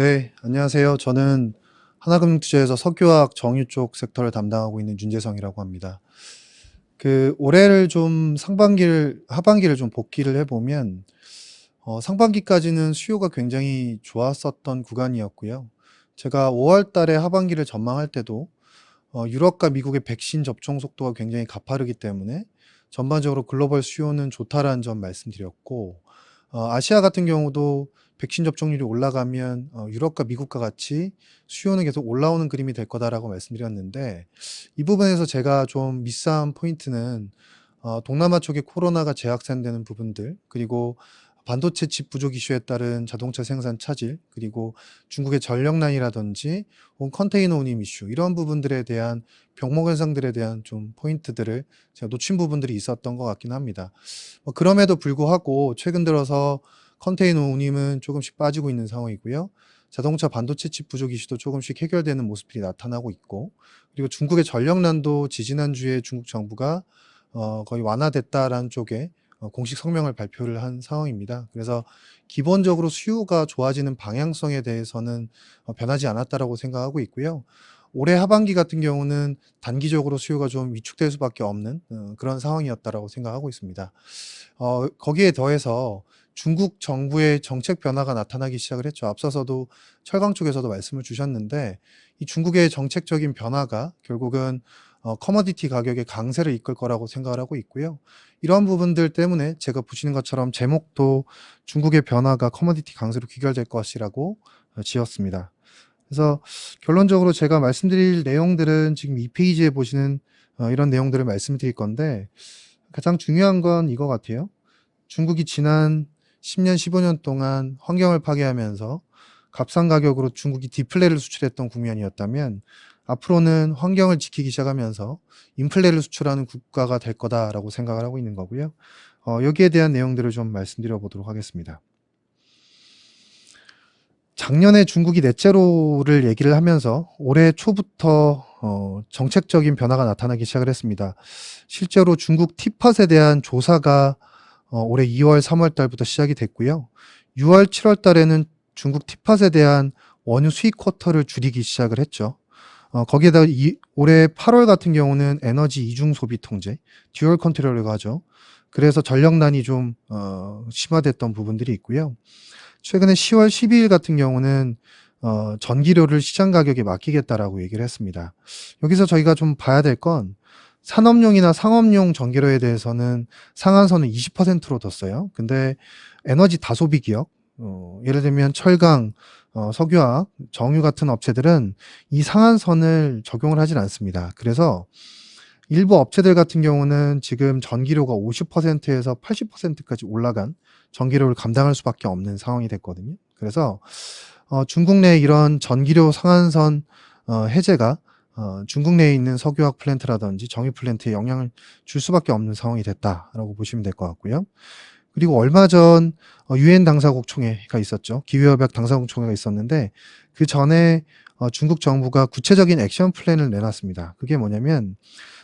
네, 안녕하세요. 저는 하나금융투자에서 석유화학 정유 쪽 섹터를 담당하고 있는 윤재성이라고 합니다. 올해를 좀 하반기를 좀 복기를 해보면, 상반기까지는 수요가 굉장히 좋았었던 구간이었고요. 제가 5월 달에 하반기를 전망할 때도, 유럽과 미국의 백신 접종 속도가 굉장히 가파르기 때문에 전반적으로 글로벌 수요는 좋다라는 점 말씀드렸고, 아시아 같은 경우도 백신 접종률이 올라가면 유럽과 미국과 같이 수요는 계속 올라오는 그림이 될 거다라고 말씀드렸는데, 이 부분에서 제가 좀 미스한 포인트는 동남아 쪽에 코로나가 재확산되는 부분들, 그리고 반도체 칩 부족 이슈에 따른 자동차 생산 차질, 그리고 중국의 전력난이라든지 혹은 컨테이너 운임 이슈, 이런 부분들에 대한 병목 현상들에 대한 좀 포인트들을 제가 놓친 부분들이 있었던 것 같긴 합니다. 그럼에도 불구하고 최근 들어서 컨테이너 운임은 조금씩 빠지고 있는 상황이고요. 자동차 반도체 칩 부족 이슈도 조금씩 해결되는 모습들이 나타나고 있고, 그리고 중국의 전력난도 지지난주에 중국 정부가 거의 완화됐다라는 쪽에 공식 성명을 발표를 한 상황입니다. 그래서 기본적으로 수요가 좋아지는 방향성에 대해서는 변하지 않았다라고 생각하고 있고요. 올해 하반기 같은 경우는 단기적으로 수요가 좀 위축될 수밖에 없는 그런 상황이었다라고 생각하고 있습니다. 거기에 더해서 중국 정부의 정책 변화가 나타나기 시작을 했죠. 앞서서도 철강 쪽에서도 말씀을 주셨는데, 이 중국의 정책적인 변화가 결국은 커머디티 가격의 강세를 이끌 거라고 생각을 하고 있고요. 이러한 부분들 때문에 제가 보시는 것처럼 제목도 중국의 변화가 커머디티 강세로 귀결될 것이라고 지었습니다. 그래서 결론적으로 제가 말씀드릴 내용들은 지금 이 페이지에 보시는 이런 내용들을 말씀드릴 건데, 가장 중요한 건 이거 같아요. 중국이 지난 10년, 15년 동안 환경을 파괴하면서 값싼 가격으로 중국이 디플레를 수출했던 국면이었다면, 앞으로는 환경을 지키기 시작하면서 인플레를 수출하는 국가가 될 거다라고 생각을 하고 있는 거고요. 여기에 대한 내용들을 좀 말씀드려 보도록 하겠습니다. 작년에 중국이 넷제로를 얘기를 하면서 올해 초부터 정책적인 변화가 나타나기 시작을 했습니다. 실제로 중국 티팟에 대한 조사가 올해 2월, 3월 달부터 시작이 됐고요. 6월, 7월 달에는 중국 티팟에 대한 원유 수입 쿼터를 줄이기 시작을 했죠. 거기에다가 올해 8월 같은 경우는 에너지 이중 소비 통제, 듀얼 컨트롤이라고 하죠. 그래서 전력난이 좀 심화됐던 부분들이 있고요. 최근에 10월 12일 같은 경우는 전기료를 시장 가격에 맡기겠다라고 얘기를 했습니다. 여기서 저희가 좀 봐야 될 건, 산업용이나 상업용 전기료에 대해서는 상한선을 20%로 뒀어요. 근데 에너지 다소비 기업, 예를 들면 철강, 석유화학, 정유 같은 업체들은 이 상한선을 적용을 하진 않습니다. 그래서 일부 업체들 같은 경우는 지금 전기료가 50%에서 80%까지 올라간 전기료를 감당할 수밖에 없는 상황이 됐거든요. 그래서 중국 내 이런 전기료 상한선 해제가 중국 내에 있는 석유화학 플랜트라든지 정유 플랜트에 영향을 줄 수밖에 없는 상황이 됐다라고 보시면 될 것 같고요. 그리고 얼마 전 유엔 당사국 총회가 있었죠. 기후협약 당사국 총회가 있었는데, 그 전에 중국 정부가 구체적인 액션 플랜을 내놨습니다. 그게 뭐냐면,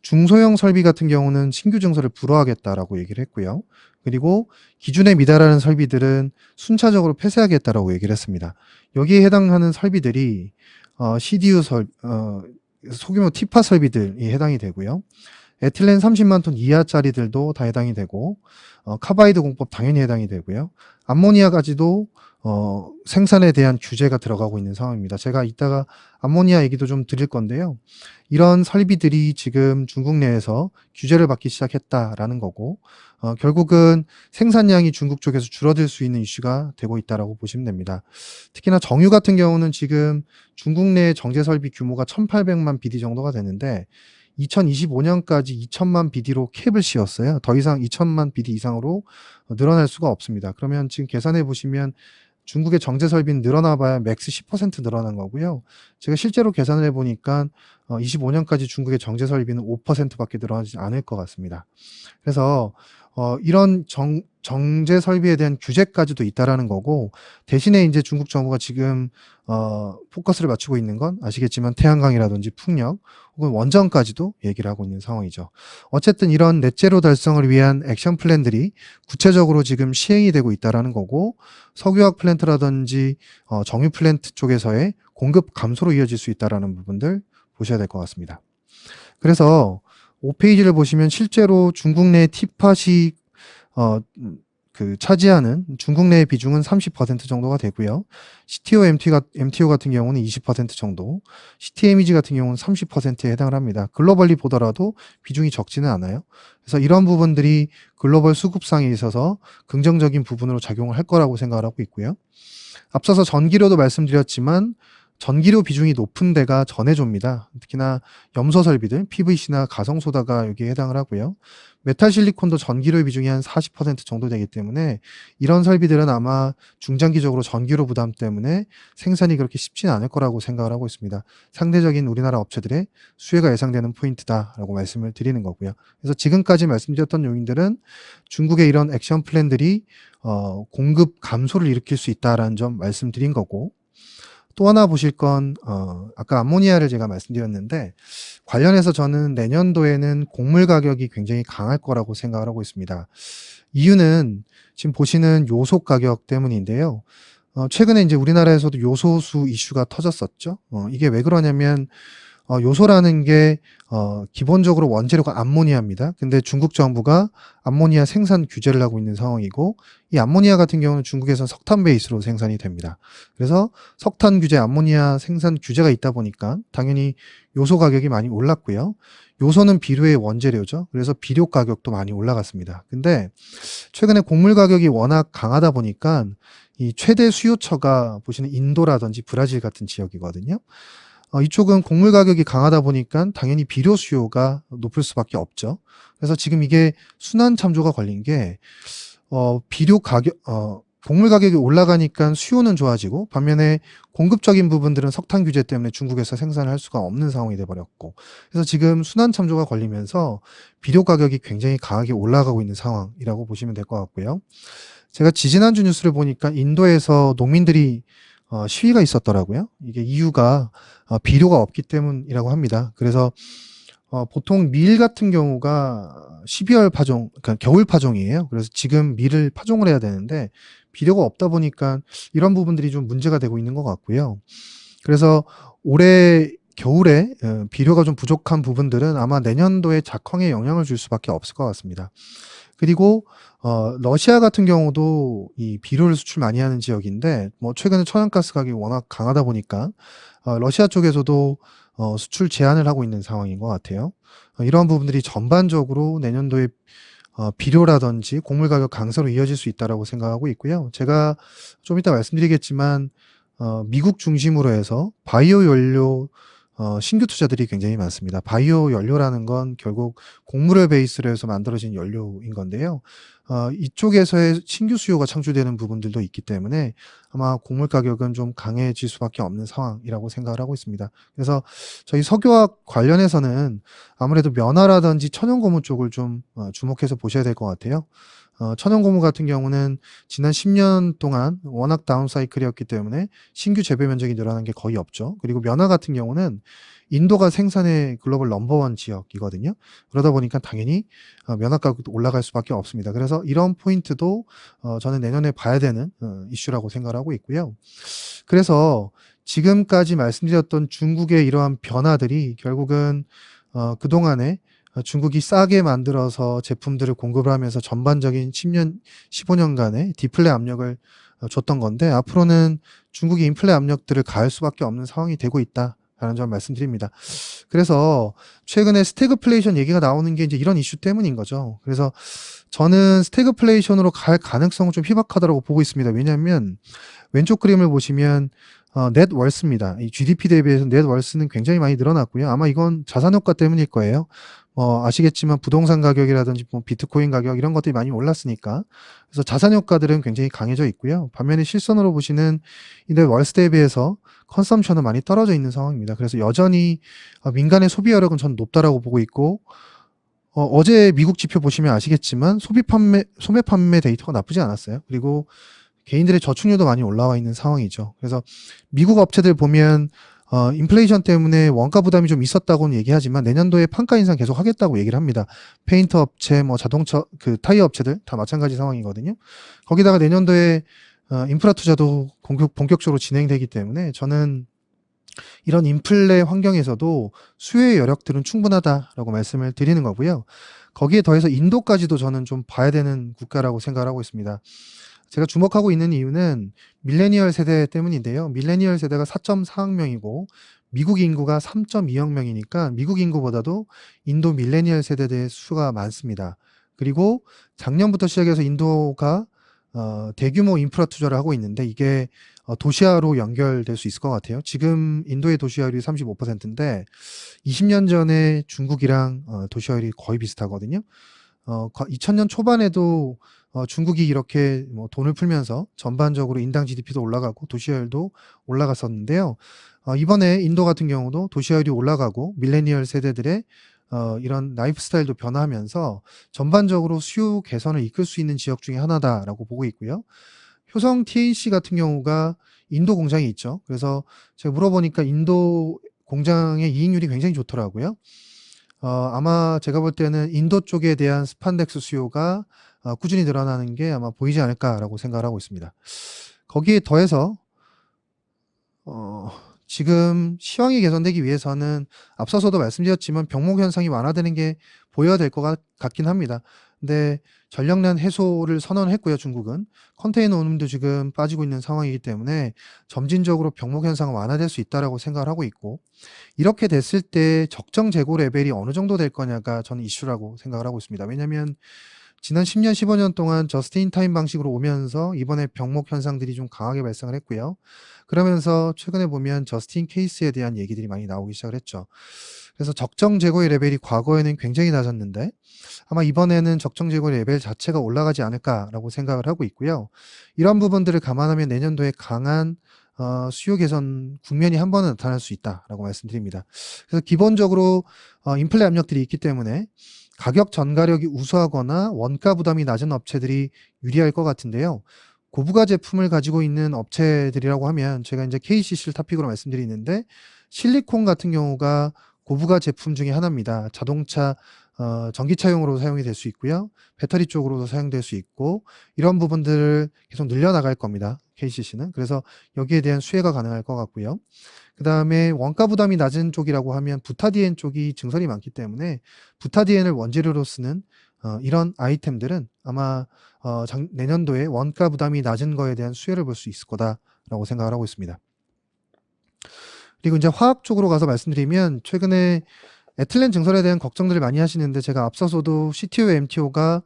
중소형 설비 같은 경우는 신규 증설을 불허하겠다라고 얘기를 했고요. 그리고 기준에 미달하는 설비들은 순차적으로 폐쇄하겠다라고 얘기를 했습니다. 여기에 해당하는 설비들이 CDU 소규모 티파 설비들이 해당이 되고요. 에틸렌 30만 톤 이하짜리들도 다 해당이 되고, 카바이드 공법 당연히 해당이 되고요. 암모니아까지도 생산에 대한 규제가 들어가고 있는 상황입니다. 제가 이따가 암모니아 얘기도 좀 드릴 건데요. 이런 설비들이 지금 중국 내에서 규제를 받기 시작했다라는 거고, 결국은 생산량이 중국 쪽에서 줄어들 수 있는 이슈가 되고 있다라고 보시면 됩니다. 특히나 정유 같은 경우는 지금 중국 내 정제 설비 규모가 1,800만 BD 정도가 되는데, 2025년까지 2천만 BD로 캡을 씌웠어요. 더 이상 2천만 BD 이상으로 늘어날 수가 없습니다. 그러면 지금 계산해 보시면 중국의 정제 설비는 늘어나 봐야 맥스 10% 늘어난 거고요. 제가 실제로 계산을 해 보니까 25년까지 중국의 정제 설비는 5%밖에 늘어나지 않을 것 같습니다. 그래서 이런 정제 설비에 대한 규제까지도 있다라는 거고, 대신에 이제 중국 정부가 지금 포커스를 맞추고 있는 건 아시겠지만 태양광이라든지 풍력 혹은 원전까지도 얘기를 하고 있는 상황이죠. 어쨌든 이런 넷제로 달성을 위한 액션 플랜들이 구체적으로 지금 시행이 되고 있다라는 거고, 석유화학 플랜트라든지 정유 플랜트 쪽에서의 공급 감소로 이어질 수 있다라는 부분들 보셔야 될 것 같습니다. 그래서 5페이지를 보시면 실제로 중국 내 티팟이 차지하는 중국 내의 비중은 30% 정도가 되고요. CTO, MTO 같은 경우는 20% 정도, CTMEG 같은 경우는 30%에 해당을 합니다. 글로벌리 보더라도 비중이 적지는 않아요. 그래서 이런 부분들이 글로벌 수급상에 있어서 긍정적인 부분으로 작용을 할 거라고 생각을 하고 있고요. 앞서서 전기료도 말씀드렸지만 전기료 비중이 높은 데가 전해조입니다. 특히나 염소 설비들, PVC나 가성소다가 여기에 해당을 하고요. 메탈 실리콘도 전기료 비중이 한 40% 정도 되기 때문에 이런 설비들은 아마 중장기적으로 전기료 부담 때문에 생산이 그렇게 쉽지는 않을 거라고 생각을 하고 있습니다. 상대적인 우리나라 업체들의 수혜가 예상되는 포인트다라고 말씀을 드리는 거고요. 그래서 지금까지 말씀드렸던 요인들은 중국의 이런 액션 플랜들이 공급 감소를 일으킬 수 있다라는 점 말씀드린 거고, 또 하나 보실 건 아까 암모니아를 제가 말씀드렸는데, 관련해서 저는 내년도에는 곡물 가격이 굉장히 강할 거라고 생각을 하고 있습니다. 이유는 지금 보시는 요소 가격 때문인데요. 최근에 이제 우리나라에서도 요소수 이슈가 터졌었죠. 이게 왜 그러냐면 요소라는 게 기본적으로 원재료가 암모니아입니다. 근데 중국 정부가 암모니아 생산 규제를 하고 있는 상황이고, 이 암모니아 같은 경우는 중국에서 석탄 베이스로 생산이 됩니다. 그래서 석탄 규제, 암모니아 생산 규제가 있다 보니까 당연히 요소 가격이 많이 올랐고요. 요소는 비료의 원재료죠. 그래서 비료 가격도 많이 올라갔습니다. 근데 최근에 곡물 가격이 워낙 강하다 보니까 이 최대 수요처가 보시는 인도라든지 브라질 같은 지역이거든요. 이쪽은 곡물 가격이 강하다 보니까 당연히 비료 수요가 높을 수밖에 없죠. 그래서 지금 이게 순환 참조가 걸린 게 비료 가격, 곡물 가격이 올라가니까 수요는 좋아지고, 반면에 공급적인 부분들은 석탄 규제 때문에 중국에서 생산을 할 수가 없는 상황이 돼버렸고, 그래서 지금 순환 참조가 걸리면서 비료 가격이 굉장히 강하게 올라가고 있는 상황이라고 보시면 될 것 같고요. 제가 지지난주 뉴스를 보니까 인도에서 농민들이 시위가 있었더라고요. 이게 이유가 비료가 없기 때문이라고 합니다. 그래서 보통 밀 같은 경우가 12월 파종, 그러니까 겨울 파종이에요. 그래서 지금 밀을 파종을 해야 되는데 비료가 없다 보니까 이런 부분들이 좀 문제가 되고 있는 것 같고요. 그래서 올해 겨울에 비료가 좀 부족한 부분들은 아마 내년도에 작황에 영향을 줄 수밖에 없을 것 같습니다. 그리고 러시아 같은 경우도 이 비료를 수출 많이 하는 지역인데, 뭐 최근에 천연가스 가격이 워낙 강하다 보니까 러시아 쪽에서도 수출 제한을 하고 있는 상황인 것 같아요. 이러한 부분들이 전반적으로 내년도에 비료라든지 곡물 가격 강세로 이어질 수 있다라고 생각하고 있고요. 제가 좀 이따 말씀드리겠지만 미국 중심으로 해서 바이오 연료 신규 투자들이 굉장히 많습니다. 바이오 연료라는 건 결국 곡물을 베이스로 해서 만들어진 연료인 건데요. 이쪽에서의 신규 수요가 창출되는 부분들도 있기 때문에 아마 곡물 가격은 좀 강해질 수밖에 없는 상황이라고 생각을 하고 있습니다. 그래서 저희 석유화학 관련해서는 아무래도 면화라든지 천연고무 쪽을 좀 주목해서 보셔야 될 것 같아요. 천연고무 같은 경우는 지난 10년 동안 워낙 다운사이클이었기 때문에 신규 재배 면적이 늘어난 게 거의 없죠. 그리고 면화 같은 경우는 인도가 생산의 글로벌 넘버원 지역이거든요. 그러다 보니까 당연히 면화 가격도 올라갈 수밖에 없습니다. 그래서 이런 포인트도 저는 내년에 봐야 되는 이슈라고 생각을 하고 있고요. 그래서 지금까지 말씀드렸던 중국의 이러한 변화들이 결국은 그동안에 중국이 싸게 만들어서 제품들을 공급을 하면서 전반적인 10년, 15년간의 디플레 압력을 줬던 건데, 앞으로는 중국이 인플레 압력들을 가할 수밖에 없는 상황이 되고 있다라는 점 말씀드립니다. 그래서 최근에 스태그플레이션 얘기가 나오는 게 이제 이런 이슈 때문인 거죠. 그래서 저는 스태그플레이션으로 갈 가능성은 좀 희박하다고 보고 있습니다. 왜냐하면 왼쪽 그림을 보시면 넷월스입니다. 이 GDP 대비해서 넷월스는 굉장히 많이 늘어났고요. 아마 이건 자산 효과 때문일 거예요. 아시겠지만 부동산 가격이라든지 뭐 비트코인 가격 이런 것들이 많이 올랐으니까. 그래서 자산 효과들은 굉장히 강해져 있고요. 반면에 실선으로 보시는 이 넷월스 대비해서 컨섬션은 많이 떨어져 있는 상황입니다. 그래서 여전히 민간의 소비 여력은 전 높다라고 보고 있고, 어제 미국 지표 보시면 아시겠지만 소매 판매 데이터가 나쁘지 않았어요. 그리고 개인들의 저축률도 많이 올라와 있는 상황이죠. 그래서 미국 업체들 보면 인플레이션 때문에 원가 부담이 좀 있었다고는 얘기하지만 내년도에 판가 인상 계속 하겠다고 얘기를 합니다. 페인터 업체, 뭐 자동차, 타이어 업체들 다 마찬가지 상황이거든요. 거기다가 내년도에 인프라 투자도 본격적으로 진행되기 때문에 저는 이런 인플레 환경에서도 수요의 여력들은 충분하다라고 말씀을 드리는 거고요. 거기에 더해서 인도까지도 저는 좀 봐야 되는 국가라고 생각을 하고 있습니다. 제가 주목하고 있는 이유는 밀레니얼 세대 때문인데요. 밀레니얼 세대가 4.4억 명이고 미국 인구가 3.2억 명이니까 미국 인구보다도 인도 밀레니얼 세대의 수가 많습니다. 그리고 작년부터 시작해서 인도가 대규모 인프라 투자를 하고 있는데 이게 도시화로 연결될 수 있을 것 같아요. 지금 인도의 도시화율이 35%인데 20년 전에 중국이랑 도시화율이 거의 비슷하거든요. 2000년 초반에도 중국이 이렇게 뭐 돈을 풀면서 전반적으로 인당 GDP도 올라가고 도시화율도 올라갔었는데요. 이번에 인도 같은 경우도 도시화율이 올라가고 밀레니얼 세대들의 이런 라이프 스타일도 변화하면서 전반적으로 수요 개선을 이끌 수 있는 지역 중에 하나다라고 보고 있고요. 효성 TNC 같은 경우가 인도 공장이 있죠. 그래서 제가 물어보니까 인도 공장의 이익률이 굉장히 좋더라고요. 아마 제가 볼 때는 인도 쪽에 대한 스판덱스 수요가 꾸준히 늘어나는 게 아마 보이지 않을까라고 생각을 하고 있습니다. 거기에 더해서 지금 시황이 개선되기 위해서는 앞서서도 말씀드렸지만 병목 현상이 완화되는 게 보여야 될 것 같긴 합니다. 근데 전력난 해소를 선언했고요, 중국은. 컨테이너 운임도 지금 빠지고 있는 상황이기 때문에 점진적으로 병목 현상은 완화될 수 있다라고 생각을 하고 있고, 이렇게 됐을 때 적정 재고 레벨이 어느 정도 될 거냐가 저는 이슈라고 생각을 하고 있습니다. 왜냐하면 지난 10년, 15년 동안 저스트 타임 방식으로 오면서 이번에 병목 현상들이 좀 강하게 발생을 했고요. 그러면서 최근에 보면 저스틴 케이스에 대한 얘기들이 많이 나오기 시작을 했죠. 그래서 적정 재고의 레벨이 과거에는 굉장히 낮았는데 아마 이번에는 적정 재고의 레벨 자체가 올라가지 않을까라고 생각을 하고 있고요. 이런 부분들을 감안하면 내년도에 강한 수요 개선 국면이 한 번은 나타날 수 있다라고 말씀드립니다. 그래서 기본적으로 인플레 압력들이 있기 때문에 가격 전가력이 우수하거나 원가 부담이 낮은 업체들이 유리할 것 같은데요. 고부가 제품을 가지고 있는 업체들이라고 하면 제가 이제 KCC를 탑픽으로 말씀드리는데 실리콘 같은 경우가 고부가 제품 중에 하나입니다. 자동차 전기차용으로 사용이 될 수 있고요. 배터리 쪽으로도 사용될 수 있고 이런 부분들을 계속 늘려나갈 겁니다. KCC는. 그래서 여기에 대한 수혜가 가능할 것 같고요. 그 다음에 원가 부담이 낮은 쪽이라고 하면 부타디엔 쪽이 증설이 많기 때문에 부타디엔을 원재료로 쓰는 이런 아이템들은 아마 내년도에 원가 부담이 낮은 거에 대한 수혜를 볼 수 있을 거다라고 생각을 하고 있습니다. 그리고 이제 화학 쪽으로 가서 말씀드리면 최근에 에틸렌 증설에 대한 걱정들을 많이 하시는데 제가 앞서서도 CTO, MTO가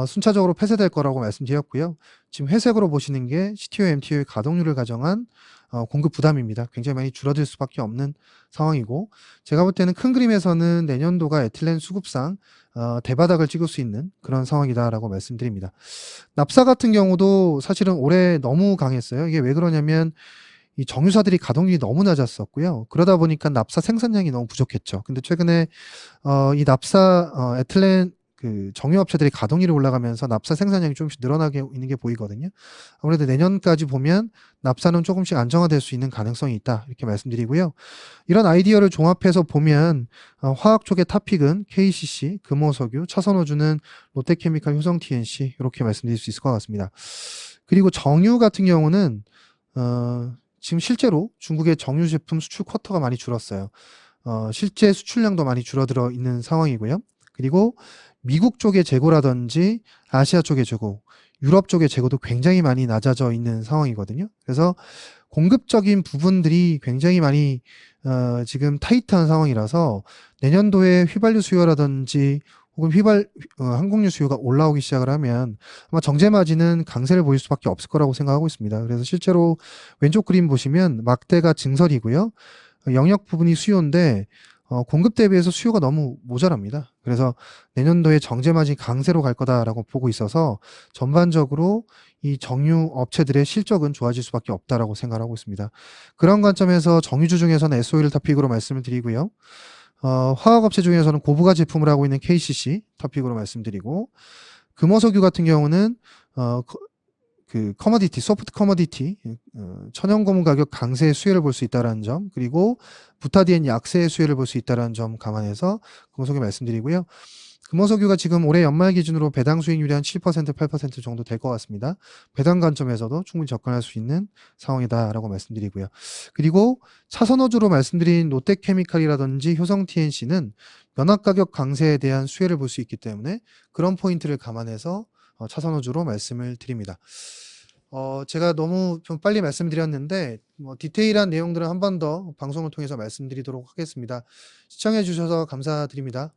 순차적으로 폐쇄될 거라고 말씀드렸고요. 지금 회색으로 보시는 게 CTO, MTO의 가동률을 가정한 공급 부담입니다. 굉장히 많이 줄어들 수밖에 없는 상황이고 제가 볼 때는 큰 그림에서는 내년도가 에틸렌 수급상 대바닥을 찍을 수 있는 그런 상황이다라고 말씀드립니다. 납사 같은 경우도 사실은 올해 너무 강했어요. 이게 왜 그러냐면 이 정유사들이 가동률이 너무 낮았었고요. 그러다 보니까 납사 생산량이 너무 부족했죠. 근데 최근에 이 납사 에틸렌 정유업체들이 가동률이 올라가면서 납사 생산량이 조금씩 늘어나게 있는 게 보이거든요. 아무래도 내년까지 보면 납사는 조금씩 안정화될 수 있는 가능성이 있다 이렇게 말씀드리고요. 이런 아이디어를 종합해서 보면 화학 쪽의 탑픽은 KCC, 금호석유, 차선호주는 롯데케미칼, 효성 TNC 이렇게 말씀드릴 수 있을 것 같습니다. 그리고 정유 같은 경우는 지금 실제로 중국의 정유 제품 수출 쿼터가 많이 줄었어요. 실제 수출량도 많이 줄어들어 있는 상황이고요. 그리고 미국 쪽의 재고라든지 아시아 쪽의 재고, 유럽 쪽의 재고도 굉장히 많이 낮아져 있는 상황이거든요. 그래서 공급적인 부분들이 굉장히 많이 지금 타이트한 상황이라서 내년도에 휘발유 수요라든지 혹은 항공유 수요가 올라오기 시작을 하면 아마 정제 마진은 강세를 보일 수밖에 없을 거라고 생각하고 있습니다. 그래서 실제로 왼쪽 그림 보시면 막대가 증설이고요. 영역 부분이 수요인데 공급 대비해서 수요가 너무 모자랍니다. 그래서 내년도에 정제 마진이 강세로 갈 거다라고 보고 있어서 전반적으로 이 정유 업체들의 실적은 좋아질 수밖에 없다라고 생각하고 있습니다. 그런 관점에서 정유주 중에서는 SOE를 토픽으로 말씀을 드리고요. 화학업체 중에서는 고부가 제품을 하고 있는 KCC 토픽으로 말씀드리고, 금호석유 같은 경우는 커머디티, 소프트 커머디티, 천연고무 가격 강세의 수혜를 볼 수 있다는 점, 그리고 부타디엔 약세의 수혜를 볼 수 있다는 점 감안해서 금호석유 말씀드리고요. 금호석유가 지금 올해 연말 기준으로 배당 수익률이 한 7%, 8% 정도 될 것 같습니다. 배당 관점에서도 충분히 접근할 수 있는 상황이다라고 말씀드리고요. 그리고 차선호주로 말씀드린 롯데케미칼이라든지 효성 TNC는 연합 가격 강세에 대한 수혜를 볼 수 있기 때문에 그런 포인트를 감안해서 차선호주로 말씀을 드립니다. 제가 너무 좀 빨리 말씀드렸는데 디테일한 내용들은 한 번 더 방송을 통해서 말씀드리도록 하겠습니다. 시청해 주셔서 감사드립니다.